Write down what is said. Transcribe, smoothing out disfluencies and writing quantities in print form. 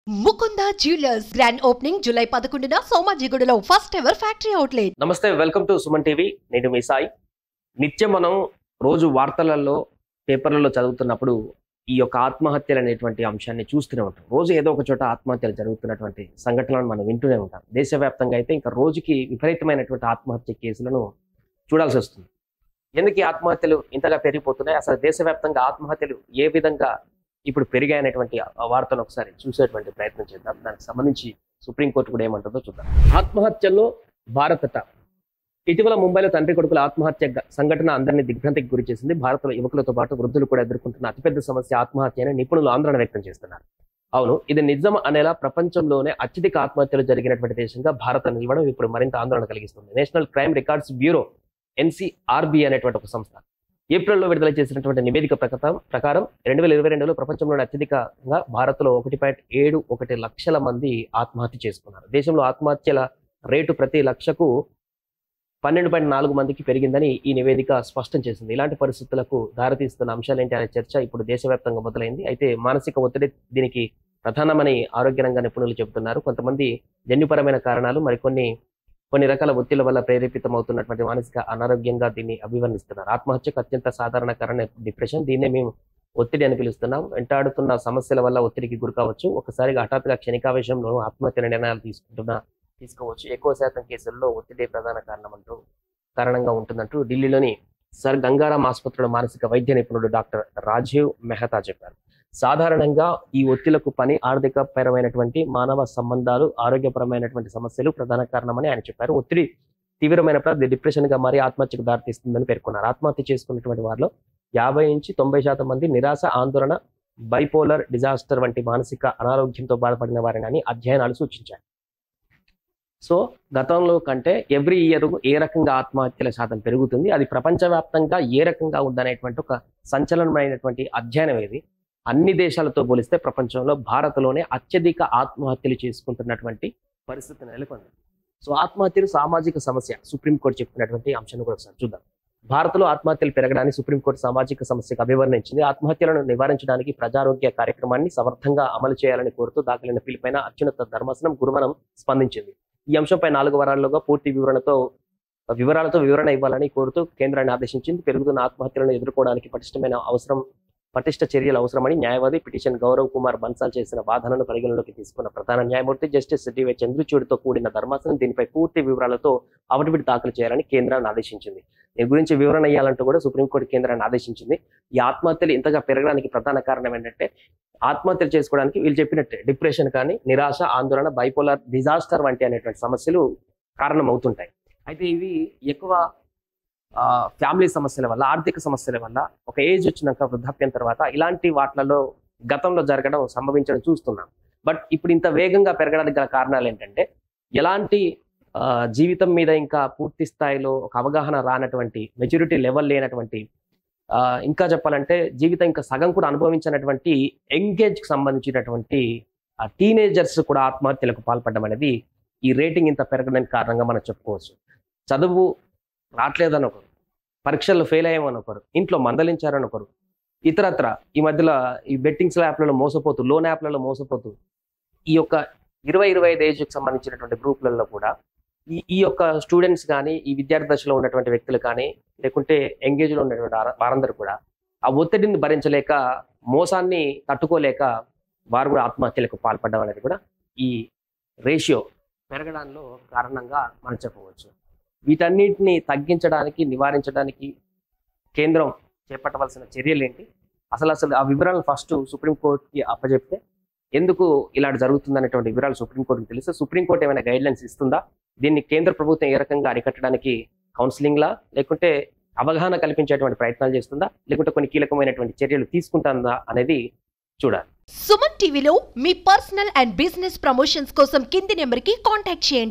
Mukunda jewellers grand opening July 11న సోమాజిగూడలో first ever factory outlet. Namaste, welcome to Suman TV. నేను మీ సాయి. నిత్యం మనం రోజు వార్తలలో పేపర్లలో చదువుతున్నప్పుడు ఈ యొక్క ఆత్మహత్యలు అనేటువంటి అంశాన్ని చూస్తూనే ఉంటాం. రోజు ఏదో ఒక చోట ఆత్మహత్యలు జరుగుతున్నటువంటి సంఘటనలను మనం వింటూనే ఉంటాం. దేశవ్యాప్తంగా అయితే ఇంకా రోజుకి విపరీతమైనటువంటి ఆత్మహత్య కేసులను చూడాల్సి వస్తుంది. ఎందుకు ఈ ఆత్మహత్యలు ఇంతగా పెరిగిపోతున్నాయి, అసలు దేశవ్యాప్తంగా ఆత్మహత్యలు ఏ విధంగా ఇప్పుడు పెరిగాయనేటువంటి వార్తను ఒకసారి చూసేటువంటి ప్రయత్నం చేద్దాం. దానికి సంబంధించి సుప్రీంకోర్టు కూడా ఏమంటుందో చూద్దాం. ఆత్మహత్యల్లో భారతట. ఇటీవల ముంబైలో తండ్రి కొడుకుల ఆత్మహత్య సంఘటన అందరినీ దిగ్భ్రాంతికి గురి చేసింది. భారత్లో యువకులతో పాటు వృద్ధులు కూడా ఎదుర్కొంటున్న అతిపెద్ద సమస్య ఆత్మహత్య అని నిపుణులు ఆందోళన వ్యక్తం చేస్తున్నారు. అవును, ఇది నిజం అనేలా ప్రపంచంలోనే అత్యధిక ఆత్మహత్యలు జరిగినటువంటి దేశంగా భారత్ నిలవడం ఇప్పుడు మరింత ఆందోళన కలిగిస్తుంది. National crime records bureau NCRB అనేటువంటి ఒక సంస్థ ఏప్రిల్లో విడుదల చేసినటువంటి నివేదిక ప్రకారం 2022లో ప్రపంచంలోని అత్యధికంగా భారత్లో 1.71 లక్షల మంది ఆత్మహత్య చేసుకున్నారు. దేశంలో ఆత్మహత్యల రేటు ప్రతి లక్షకు 12.4 మందికి పెరిగిందని ఈ నివేదిక స్పష్టం చేసింది. ఇలాంటి పరిస్థితులకు దారితీస్తున్న అంశాలేంటి అనే చర్చ ఇప్పుడు దేశవ్యాప్తంగా మొదలైంది. అయితే మానసిక ఒత్తిడి దీనికి ప్రధానమని ఆరోగ్య రంగ నిపుణులు చెబుతున్నారు. కొంతమంది జన్యుపరమైన కారణాలు, కొన్ని రకాల ఒత్తిళ్ల వల్ల ప్రేరేపితమవుతున్నటువంటి మానసిక అనారోగ్యంగా దీన్ని అభివర్ణిస్తున్నారు. ఆత్మహత్యకు అత్యంత సాధారణ కారణం డిప్రెషన్. దీన్నే మేము ఒత్తిడి అని పిలుస్తున్నాం. వెంటాడుతున్న సమస్యల వల్ల ఒత్తిడికి గురికావచ్చు. ఒకసారిగా హఠాత్తుగా క్షణికావేశంలో ఆత్మహత్య నిర్ణయాలు తీసుకోవచ్చు. ఎక్కువ శాతం కేసుల్లో ఒత్తిడి ప్రధాన కారణంగా ఉంటుందంటూ ఢిల్లీలోని సర్ గంగారాం ఆసుపత్రిలో మానసిక వైద్య నిపుణుడు డాక్టర్ రాజీవ్ మెహతా చెప్పారు. సాధారణంగా ఈ ఒత్తిళ్లకు ఆర్థిక పరమైనటువంటి మానవ సంబంధాలు, ఆరోగ్యపరమైనటువంటి సమస్యలు ప్రధాన కారణమని ఆయన చెప్పారు. ఒత్తిడి తీవ్రమైనప్పుడు అది డిప్రెషన్ గా మారి ఆత్మహత్యకు దారితీస్తుందని పేర్కొన్నారు. ఆత్మహత్య చేసుకున్నటువంటి వారిలో 50-90% మంది నిరాశ, ఆందోళన, బైపోలర్ డిజాస్టర్ వంటి మానసిక అనారోగ్యంతో బాధపడిన వారిని అధ్యయనాలు సూచించాయి. సో గతంలో కంటే ఎవ్రీ ఇయర్ ఏ రకంగా ఆత్మహత్యల శాతం పెరుగుతుంది, అది ప్రపంచవ్యాప్తంగా ఏ రకంగా ఉందనేటువంటి ఒక సంచలనమైనటువంటి అధ్యయనం ఇది. అన్ని దేశాలతో పోలిస్తే ప్రపంచంలో భారత్లోనే అత్యధిక ఆత్మహత్యలు చేసుకుంటున్నటువంటి పరిస్థితి నెలకొంది. సో ఆత్మహత్యలు సామాజిక సమస్య, సుప్రీంకోర్టు చెప్తున్నటువంటి అంశాన్ని కూడా ఒకసారి చూద్దాం. భారత్లో ఆత్మహత్యలు పెరగడానికి సుప్రీంకోర్టు సామాజిక సమస్యగా అభివర్ణించింది. ఆత్మహత్యలను నివారించడానికి ప్రజారోగ్య కార్యక్రమాన్ని సమర్థంగా అమలు చేయాలని కోరుతూ దాఖలైన పిలుపైన అత్యున్నత ధర్మాసనం గురువారం స్పందించింది. ఈ అంశంపై 4 వారాల్లోగా పూర్తి వివరాలతో వివరణ ఇవ్వాలని కోరుతూ కేంద్రాన్ని ఆదేశించింది. పెరుగుతున్న ఆత్మహత్యలను ఎదుర్కోవడానికి పటిష్ట చర్యలు అవసరమని న్యాయవాది పిటిషన్ గౌరవ్ కుమార్ బన్సాల్ చేసిన వాదనను పరిగణలోకి తీసుకున్న ప్రధాన న్యాయమూర్తి జస్టిస్ DY చంద్రచూడ్తో కూడిన ధర్మాసనం దీనిపై పూర్తి వివరాలతో అఫిడవిట్ దాఖలు చేయాలని కేంద్రాన్ని ఆదేశించింది. దీని గురించి వివరణ ఇవ్వాలంటూ కూడా సుప్రీంకోర్టు కేంద్రాన్ని ఆదేశించింది. ఈ ఆత్మహత్యలు ఇంతగా పెరగడానికి ప్రధాన కారణం ఏంటంటే, ఆత్మహత్యలు చేసుకోవడానికి వీళ్ళు చెప్పినట్టే డిప్రెషన్ కానీ, నిరాశ, ఆందోళన, బైపోలార్ డిజాస్టర్ వంటి అనేటువంటి సమస్యలు కారణం అవుతుంటాయి. అయితే ఇవి ఎక్కువ ఫ్యామిలీ సమస్యల వల్ల, ఆర్థిక సమస్యల వల్ల, ఒక ఏజ్ వచ్చినాక వృద్ధాప్యం తర్వాత ఇలాంటి వాటిలలో గతంలో సంభవించడం చూస్తున్నాం. బట్ ఇప్పుడు ఇంత వేగంగా పెరగడానికి గల కారణాలు ఏంటంటే, ఎలాంటి జీవితం మీద ఇంకా పూర్తి స్థాయిలో ఒక అవగాహన రానటువంటి, మెచ్యూరిటీ లెవెల్ లేనటువంటి, ఇంకా చెప్పాలంటే జీవితం ఇంకా సగం కూడా అనుభవించినటువంటి యంగేజ్కి సంబంధించినటువంటి టీనేజర్స్ కూడా ఆత్మహత్యలకు పాల్పడడం అనేది ఈ రేటింగ్ ఇంత పెరగడానికి కారణంగా మనం చెప్పుకోవచ్చు. చదువు రావట్లేదని ఒకరు, పరీక్షల్లో ఫెయిల్ అయ్యామని ఒకరు, ఇంట్లో మందలించారని ఒకరు, ఇతరత్ర ఈ మధ్యలో ఈ బెట్టింగ్స్ యాప్లలో మోసపోతూ, లోన్ యాప్లలో మోసపోతూ, ఈ యొక్క 20-25 ఏజ్కి సంబంధించినటువంటి గ్రూపులలో కూడా ఈ యొక్క స్టూడెంట్స్ కానీ, ఈ విద్యార్థి దశలో ఉన్నటువంటి వ్యక్తులు కానీ, లేకుంటే ఎంగేజ్లో ఉన్నటువంటి వారందరూ కూడా ఆ ఒత్తిడిని భరించలేక, మోసాన్ని తట్టుకోలేక వారు కూడా ఆత్మహత్యలకు పాల్పడడం అనేది కూడా ఈ రేషియో పెరగడంలో కారణంగా మనం చెప్పవచ్చు. వీటన్నిటిని తగ్గించడానికి, నివారించడానికి కేంద్రం చేపట్టవలసిన చర్యలు ఏంటి, అసలు ఆ వివరాలను ఫస్ట్ సుప్రీంకోర్టుకి అప్పచెప్తే ఎందుకు ఇలాంటి జరుగుతుందనేటువంటి వివరాలు సుప్రీంకోర్టుకి తెలిస్తే సుప్రీంకోర్టు ఏమైనా గైడ్లైన్స్ ఇస్తుందా, దీన్ని కేంద్ర ప్రభుత్వం ఏ రకంగా అరికట్టడానికి కౌన్సిలింగ్లా, లేకుంటే అవగాహన కల్పించేటువంటి ప్రయత్నాలు చేస్తుందా, లేకుంటే కొన్ని కీలకమైనటువంటి చర్యలు తీసుకుంటుందా అనేది చూడాలి. సుమన్ టీవీలో మీ పర్సనల్ అండ్ బిజినెస్ ప్రమోషన్స్ కోసం కింది నెంబర్కి కాంటాక్ట్ చేయండి.